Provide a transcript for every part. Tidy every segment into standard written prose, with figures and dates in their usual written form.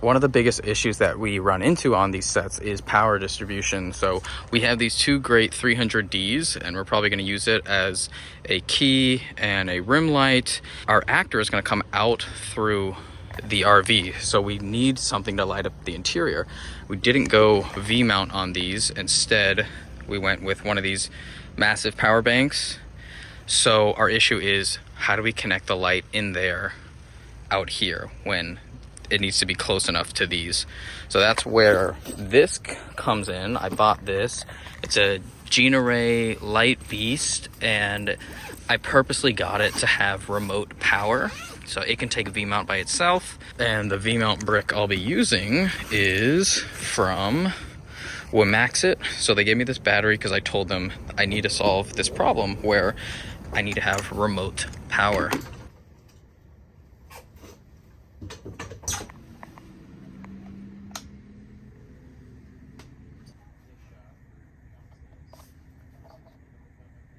One of the biggest issues that we run into on these sets is power distribution. So we have these two great 300Ds, and we're probably going to use it as a key and a rim light. Our actor is going to come out through the RV, so we need something to light up the interior. We didn't go V-mount on these. Instead, we went with one of these massive power banks. So our issue is, how do we connect the light in there out here when it needs to be close enough to these? So that's where this comes in. I bought this. It's a Generac Light Beast, and I purposely got it to have remote power, so it can take a V-mount by itself. And the V-mount brick I'll be using is from Wamaxit. So they gave me this battery because I told them I need to solve this problem where I need to have remote power.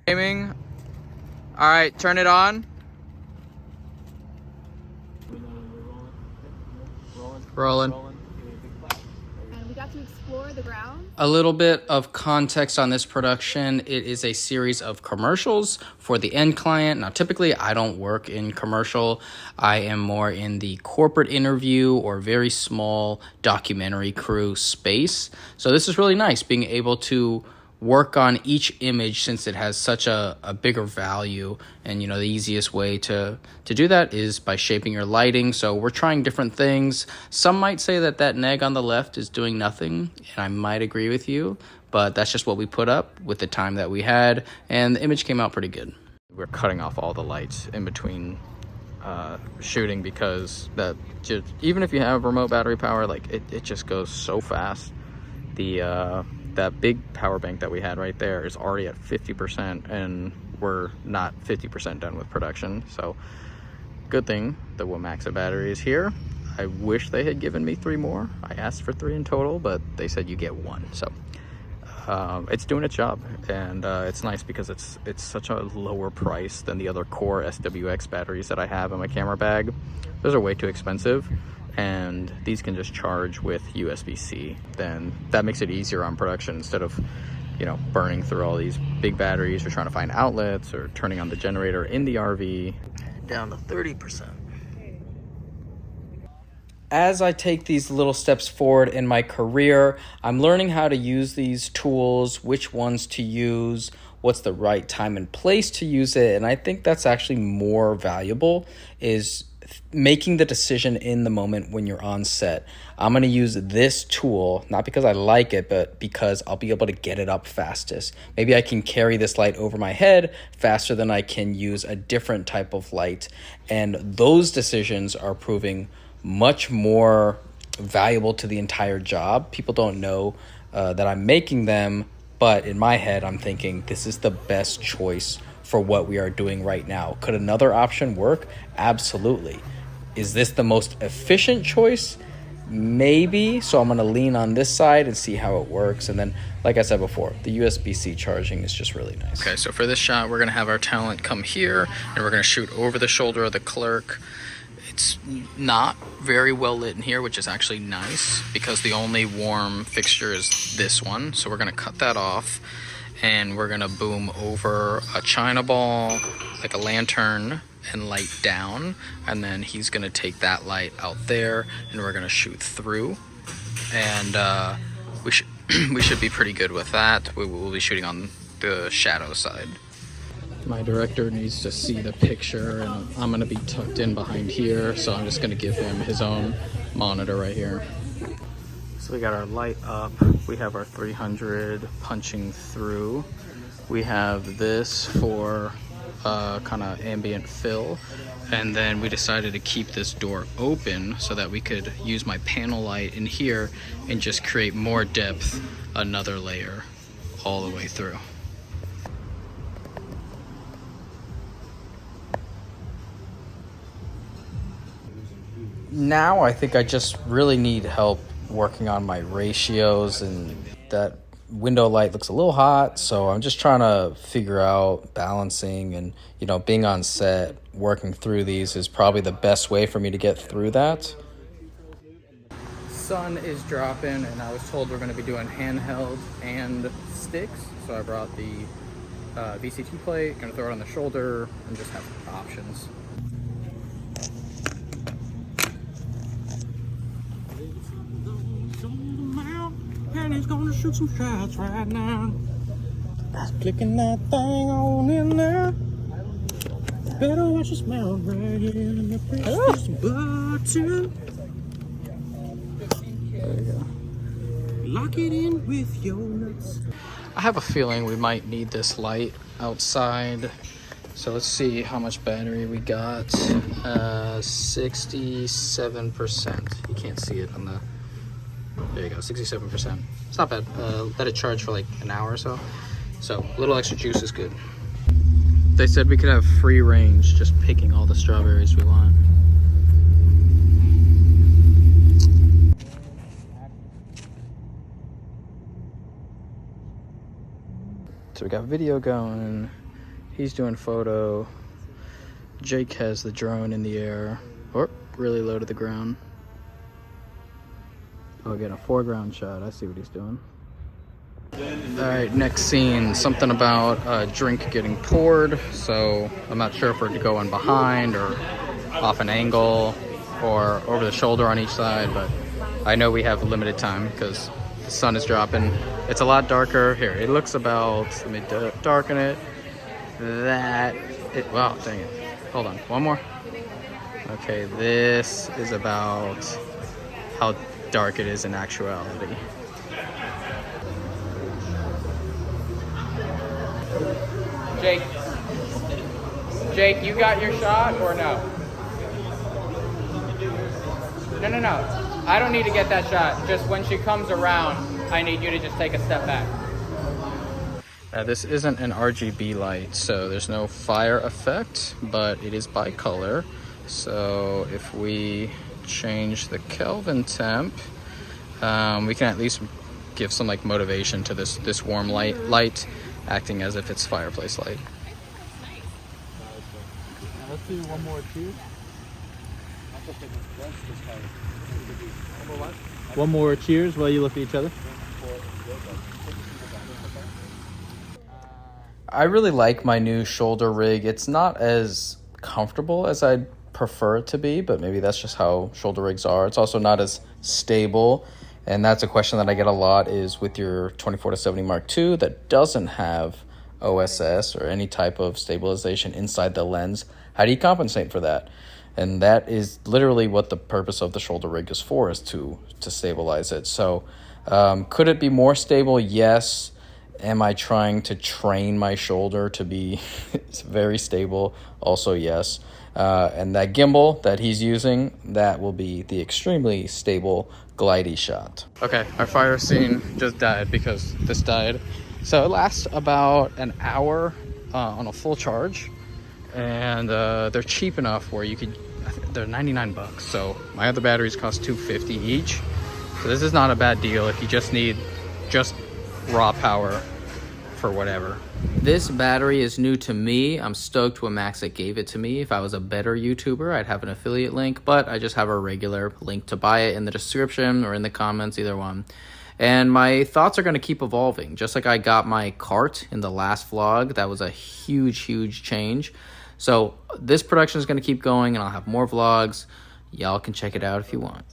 Aiming. All right, turn it on. Rolling. And we got to explore the ground. A little bit of context on this production. It is a series of commercials for the end client. Now, typically, I don't work in commercial. I am more in the corporate interview or very small documentary crew space. So this is really nice, being able to work on each image since it has such a bigger value. And the easiest way to do that is by shaping your lighting. So we're trying different things. Some might say that neg on the left is doing nothing, and I might agree with you, but that's just what we put up with the time that we had, and the image came out pretty good. We're cutting off all the lights in between shooting because that just, even if you have remote battery power, like it just goes so fast. That big power bank that we had right there is already at 50%, and we're not 50% done with production. So good thing the Wamaxit battery is here. I wish they had given me 3 more. I asked for 3 in total, but they said you get 1. So it's doing its job, and it's nice because it's such a lower price than the other core SWX batteries that I have in my camera bag. Those are way too expensive, and these can just charge with USB-C. Then that makes it easier on production instead of burning through all these big batteries or trying to find outlets or turning on the generator in the RV. Down to 30%. As I take these little steps forward in my career, I'm learning how to use these tools, which ones to use, what's the right time and place to use it. And I think that's actually more valuable, is making the decision in the moment when you're on set. I'm going to use this tool, not because I like it, but because I'll be able to get it up fastest. Maybe I can carry this light over my head faster than I can use a different type of light. And those decisions are proving much more valuable to the entire job. People don't know that I'm making them, but in my head, I'm thinking this is the best choice for what we are doing right now. Could another option work? Absolutely. Is this the most efficient choice? Maybe. So I'm going to lean on this side and see how it works. And then, like I said before, the USB-C charging is just really nice. Okay, so for this shot, we're going to have our talent come here, and we're going to shoot over the shoulder of the clerk. It's not very well lit in here, which is actually nice because the only warm fixture is this one. So we're going to cut that off, and we're going to boom over a china ball, like a lantern, and light down. And then he's going to take that light out there, and we're going to shoot through. And we should be pretty good with that. We will be shooting on the shadow side. My director needs to see the picture, and I'm going to be tucked in behind here, so I'm just going to give him his own monitor right here. So we got our light up, we have our 300 punching through, we have this for kind of ambient fill, and then we decided to keep this door open so that we could use my panel light in here and just create more depth, another layer all the way through. Now I think I just really need help working on my ratios, and that window light looks a little hot, so I'm just trying to figure out balancing, and being on set, working through these is probably the best way for me to get through that. sun is dropping, and I was told we're going to be doing handheld and sticks. So I brought the VCT plate, going to throw it on the shoulder, and just have options. And he's gonna shoot some shots right now. Clicking that thing on in there. Better watch your smell right here in the press button. There you go. Lock it in with your nuts. I have a feeling we might need this light outside. So let's see how much battery we got. 67%. You can't see it on the... There you go, 67%. It's not bad. Let it charge for like an hour or so. So a little extra juice is good. They said we could have free range, just picking all the strawberries we want. So we got video going. He's doing photo. Jake has the drone in the air. Or really low to the ground. Oh, getting a foreground shot. I see what he's doing. All right, next scene. Something about a drink getting poured. So I'm not sure if we're going behind or off an angle or over the shoulder on each side, but I know we have limited time because the sun is dropping. It's a lot darker here. It looks about, let me darken it. Wow, dang it. Hold on, one more. Okay, this is about how dark it is in actuality. Jake, you got your shot or no? No. I don't need to get that shot. Just when she comes around, I need you to just take a step back. This isn't an RGB light, so there's no fire effect, but it is by color. So if we change the Kelvin temp, we can at least give some like motivation to this warm light acting as if it's fireplace light. Let's do one more cheers. One more cheers while you look at each other. I really like my new shoulder rig. It's not as comfortable as I'd prefer it to be, but maybe that's just how shoulder rigs are. It's also not as stable, and that's a question that I get a lot is with your 24-70 Mark II that doesn't have OSS or any type of stabilization inside the lens. How do you compensate for that? And that is literally what the purpose of the shoulder rig is for, is to stabilize it. So could it be more stable? Yes. Am I trying to train my shoulder to be very stable? Also, yes. And that gimbal that he's using, that will be the extremely stable glidey shot. Okay, our fire scene just died because this died. So it lasts about an hour on a full charge. And they're cheap enough where you could, they're 99 bucks. So my other batteries cost $250 each. So this is not a bad deal if you just need raw power for whatever. This battery is new to me. I'm stoked when Maxit gave it to me. If I was a better YouTuber, I'd have an affiliate link, but I just have a regular link to buy it in the description or in the comments, either one. And my thoughts are going to keep evolving. Just like I got my cart in the last vlog, that was a huge change. So this production is going to keep going, and I'll have more vlogs. Y'all can check it out if you want.